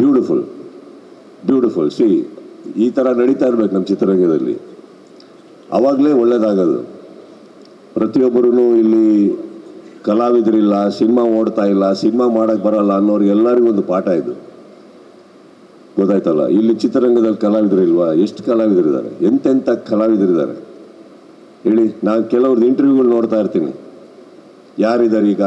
Beautiful beautiful. C, ಈ ಥರ ನಡೀತಾ ಇರ್ಬೇಕು ನಮ್ಮ ಚಿತ್ರರಂಗದಲ್ಲಿ, ಆವಾಗಲೇ ಒಳ್ಳೇದಾಗೋದು. ಪ್ರತಿಯೊಬ್ಬರೂ ಇಲ್ಲಿ ಕಲಾವಿದರಿಲ್ಲ, ಸಿನಿಮಾ ಓಡ್ತಾ ಇಲ್ಲ, ಸಿನಿಮಾ ಮಾಡೋಕ್ಕೆ ಬರಲ್ಲ ಅನ್ನೋರು ಎಲ್ಲರಿಗೂ ಒಂದು ಪಾಠ ಇದು, ಗೊತ್ತಾಯ್ತಲ್ಲ. ಇಲ್ಲಿ ಚಿತ್ರರಂಗದಲ್ಲಿ ಕಲಾವಿದರಿಲ್ವಾ? ಎಷ್ಟು ಕಲಾವಿದರಿದ್ದಾರೆ, ಎಂತೆಂಥ ಕಲಾವಿದರಿದ್ದಾರೆ ಹೇಳಿ. ನಾನು ಕೆಲವ್ರದ್ದು ಇಂಟರ್ವ್ಯೂಗಳು ನೋಡ್ತಾ ಇರ್ತೀನಿ, ಯಾರಿದ್ದಾರೀಗ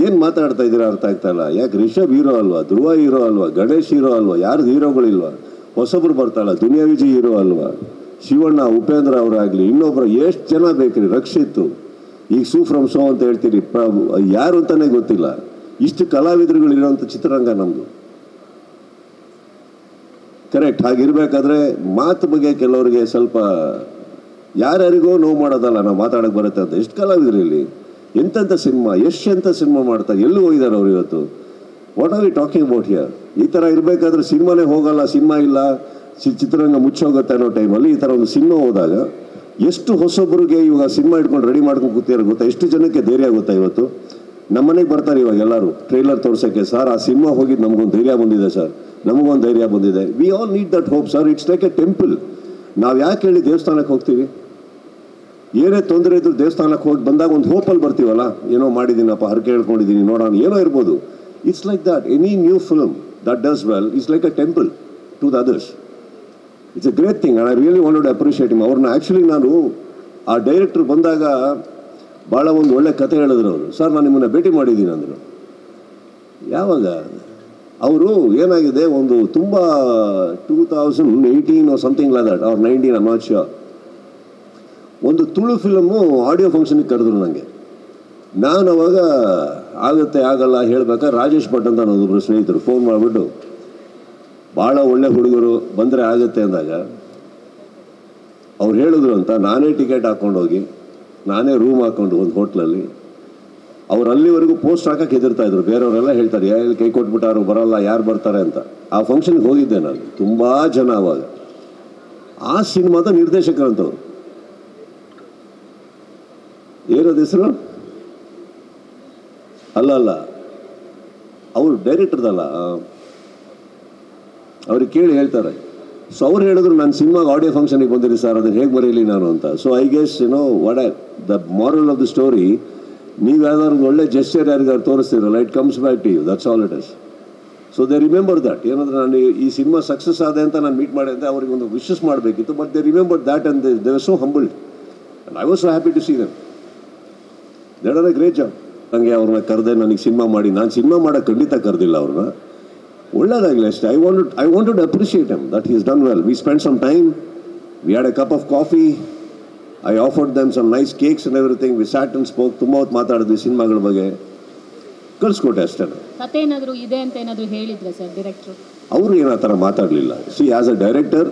ಏನು ಮಾತಾಡ್ತಾ ಇದ್ದೀರಾ ಅರ್ಥ ಆಗ್ತಾಯಿಲ್ಲ. ಯಾಕೆ ರಿಷಬ್ ಹೀರೋ ಅಲ್ವಾ, ಧ್ರುವ ಹೀರೋ ಅಲ್ವಾ, ಗಣೇಶ್ ಹೀರೋ ಅಲ್ವಾ, ಯಾರ್ದು ಹೀರೋಗಳಿಲ್ವಾ? ಹೊಸಬ್ರು ಬರ್ತಾಳ, ದುನಿಯಾ ವಿಜಯ್ ಹೀರೋ ಅಲ್ವಾ, ಶಿವಣ್ಣ, ಉಪೇಂದ್ರ ಅವರಾಗಲಿ, ಇನ್ನೊಬ್ಬರು ಎಷ್ಟು ಜನ ಬೇಕ್ರಿ, ರಕ್ಷಿತ್ತು, ಈಗ ಸೂ ಫ್ರಮ್ ಸೋ ಅಂತ ಹೇಳ್ತೀರಿ, ಯಾರು ಅಂತಾನೆ ಗೊತ್ತಿಲ್ಲ. ಇಷ್ಟು ಕಲಾವಿದರುಗಳಿರೋಂಥ ಚಿತ್ರರಂಗ ನಮ್ಮದು. ಕರೆಕ್ಟ್. ಹಾಗಿರ್ಬೇಕಾದ್ರೆ ಮಾತು ಬಗ್ಗೆ ಕೆಲವರಿಗೆ ಸ್ವಲ್ಪ ಯಾರ್ಯಾರಿಗೋ ನೋವು ಮಾಡೋದಲ್ಲ, ನಾವು ಮಾತಾಡೋಕ್ಕೆ ಬರುತ್ತೆ ಅಂತ. ಎಷ್ಟು ಕಲಾವಿದರು ಇಲ್ಲಿ, ಎಂತೆಂಥ ಸಿನಿಮಾ, ಎಂಥ ಸಿನಿಮಾ ಮಾಡ್ತಾರೆ, ಎಲ್ಲೂ ಹೋಗಿದ್ದಾರೆ ಅವ್ರು ಇವತ್ತು. What are we talking about here? ಈ ಥರ ಇರಬೇಕಾದ್ರೆ ಸಿನಿಮಾನೇ ಹೋಗಲ್ಲ, ಸಿನಿಮಾ ಇಲ್ಲ, ಚಿತ್ರರಂಗ ಮುಚ್ಚೋಗುತ್ತೆ ಅನ್ನೋ ಟೈಮಲ್ಲಿ ಈ ಥರ ಒಂದು ಸಿನಿಮಾ ಹೋದಾಗ ಎಷ್ಟು ಹೊಸೊಬ್ಬರಿಗೆ ಇವಾಗ ಸಿನಿಮಾ ಇಟ್ಕೊಂಡು ರೆಡಿ ಮಾಡ್ಕೊಂಡು ಕೂತಿದ್ದಾರೆ ಗೊತ್ತಾ? ಎಷ್ಟು ಜನಕ್ಕೆ ಧೈರ್ಯ ಗೊತ್ತಾ? ಇವತ್ತು ನಮ್ಮ ಮನೆಗೆ ಬರ್ತಾರೆ ಇವಾಗ ಎಲ್ಲರೂ ಟ್ರೈಲರ್ ತೋರ್ಸೋಕ್ಕೆ, ಸರ್ ಆ ಸಿನಿಮಾ ಹೋಗಿದ್ದು ನಮಗೊಂದು ಧೈರ್ಯ ಬಂದಿದೆ ಸರ್, ನಮಗೊಂದು ಧೈರ್ಯ ಬಂದಿದೆ. We all need that hope sir. It's like a temple. ನಾವು ಯಾಕೆ ಹೇಳಿ ದೇವಸ್ಥಾನಕ್ಕೆ ಹೋಗ್ತೀವಿ? ಏನೇ ತೊಂದರೆ ಇದ್ರು ದೇವಸ್ಥಾನಕ್ಕೆ ಹೋಗಿ ಬಂದಾಗ ಒಂದು ಹೋಪಲ್ಲಿ ಬರ್ತೀವಲ್ಲ, ಏನೋ ಮಾಡಿದ್ದೀನಪ್ಪ, ಹರಕೆ ಹೇಳ್ಕೊಂಡಿದ್ದೀನಿ, ನೋಡೋಣ, ಏನೋ ಇರ್ಬೋದು. It's like that. Any new film that does well it's like a temple to the others. It's a great thing. I really wanted to appreciate him. ಅವ್ರನ್ನ ಆ್ಯಕ್ಚುಲಿ ನಾನು ಆ ಡೈರೆಕ್ಟ್ರ್ ಬಂದಾಗ ಭಾಳ ಒಂದು ಒಳ್ಳೆ ಕತೆ ಹೇಳಿದ್ರು ಅವರು. ಸರ್ ನಾನು ನಿಮ್ಮನ್ನು ಭೇಟಿ ಮಾಡಿದ್ದೀನಿ ಅಂದರು. ಯಾವಾಗ? ಅವರು ಏನಾಗಿದೆ, ಒಂದು ತುಂಬ 2018 something like that are 19, I am not sure, ಒಂದು ತುಳು ಫಿಲಮು ಆಡಿಯೋ ಫಂಕ್ಷನಿಗೆ ಕರೆದ್ರು ನನಗೆ. ನಾನು ಅವಾಗ ಆಗುತ್ತೆ ಆಗಲ್ಲ ಹೇಳ್ಬೇಕಾದ್ರೆ ರಾಜೇಶ್ ಭಟ್ ಅಂತ ನನ್ನೊಬ್ಬರು ಸ್ನೇಹಿತರು ಫೋನ್ ಮಾಡಿಬಿಟ್ಟು, ಭಾಳ ಒಳ್ಳೆ ಹುಡುಗರು, ಬಂದರೆ ಆಗುತ್ತೆ ಅಂದಾಗ ಅವ್ರು ಹೇಳಿದ್ರು ಅಂತ ನಾನೇ ಟಿಕೆಟ್ ಹಾಕ್ಕೊಂಡೋಗಿ, ನಾನೇ ರೂಮ್ ಹಾಕ್ಕೊಂಡು ಒಂದು ಹೋಟ್ಲಲ್ಲಿ, ಅವ್ರು ಅಲ್ಲಿವರೆಗೂ ಪೋಸ್ಟ್ ಹಾಕಕ್ಕೆ ಹೆದರ್ತಾ ಇದ್ರು. ಬೇರೆಯವರೆಲ್ಲ ಹೇಳ್ತಾರೆ ಎಲ್ಲಿ ಕೈ ಕೊಟ್ಬಿಟ್ಟಾರು, ಬರಲ್ಲ, ಯಾರು ಬರ್ತಾರೆ ಅಂತ. ಆ ಫಂಕ್ಷನ್ಗೆ ಹೋಗಿದ್ದೆ ನಾನು, ತುಂಬ ಜನ. ಅವಾಗ ಆ ಸಿನಿಮಾದ ನಿರ್ದೇಶಕರಂತವ್ರು, ಏನದು ಹೆಸರು? ಅಲ್ಲ ಅವರು ಡೈರೆಕ್ಟರ್ದಲ್ಲ, ಅವ್ರಿಗೆ ಕೇಳಿ ಹೇಳ್ತಾರೆ. ಸೊ ಅವ್ರು ಹೇಳಿದ್ರು ನನ್ನ ಸಿನಿಮಾಗೆ ಆಡಿಯೋ ಫಂಕ್ಷನಿಗೆ ಬಂದಿರಿ ಸರ್, ಅದನ್ನು ಹೇಗೆ ಬರೀಲಿ ನಾನು ಅಂತ. So I guess what the moral of the story, ನೀವು ಯಾವ್ದಾದ್ರು ಒಳ್ಳೆ ಜೆಸ್ಚರ್ ಯಾರಿಗಾರು ತೋರಿಸ್ತೀರಲ್ಲ, it comes back to you, that's all it is. So they remember that. ಏನಂದ್ರೆ ನಾನು ಈ ಸಿನಿಮಾ ಸಕ್ಸಸ್ ಆದೆ ಅಂತ ನಾನು ಮೀಟ್ ಮಾಡಿದ್ದೆ, ಅವ್ರಿಗೆ ಒಂದು ವಿಶಸ್ ಮಾಡಬೇಕಿತ್ತು, but they remember that and they were so humbled and I was so happy to see them. They are a great job. ನನಗೆ ಅವ್ರನ್ನ ಕರೆದೆ, ನನಗೆ ಸಿನಿಮಾ ಮಾಡಿ, ನಾನು ಸಿನಿಮಾ ಮಾಡೋಕ್ಕೆ ಖಂಡಿತ ಕರೆದಿಲ್ಲ ಅವ್ರನ್ನ. ಒಳ್ಳೇದಾಗಲಿ ಅಷ್ಟೇ. I wanted to appreciate him that he has done well. We spent some time, we had a cup of coffee, I offered them some nice cakes and everything. We sat and spoke. ತುಂಬ ಹೊತ್ತು ಮಾತಾಡಿದ್ವಿ ಸಿನಿಮಾಗಳ ಬಗ್ಗೆ, ಕಳಿಸ್ಕೊಟ್ಟೆ ಅಷ್ಟೇ. ಕತೆ ಏನಾದರೂ ಇದೆ ಅಂತ ಏನಾದರೂ ಹೇಳಿದ್ರೆ ಸರ್ ಡೈರೆಕ್ಟ್ರು? ಅವರು ಏನೋ ಆ ಥರ ಮಾತಾಡಲಿಲ್ಲ. ಸಿ, ಆ್ಯಸ್ ಅ ಡೈರೆಕ್ಟರ್,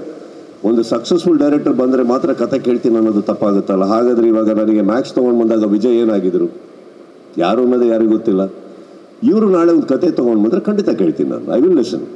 ಒಂದು ಸಕ್ಸಸ್ಫುಲ್ ಡೈರೆಕ್ಟರ್ ಬಂದರೆ ಮಾತ್ರ ಕತೆ ಕೇಳ್ತೀನಿ ಅನ್ನೋದು ತಪ್ಪಾಗುತ್ತಲ್ಲ. ಹಾಗಾದರೆ ಇವಾಗ ನನಗೆ ಮ್ಯಾಕ್ಸ್ ತೊಗೊಂಡು ಬಂದಾಗ ವಿಜಯ್ ಏನಾಗಿದ್ರು, ಯಾರು ಅನ್ನೋದು ಯಾರಿಗೂ ಗೊತ್ತಿಲ್ಲ. ಇವರು ನಾಳೆ ಒಂದು ಕತೆ ತೊಗೊಂಡು ಬಂದರೆ ಖಂಡಿತ ಕೇಳ್ತೀನಿ ನಾನು. I will listen.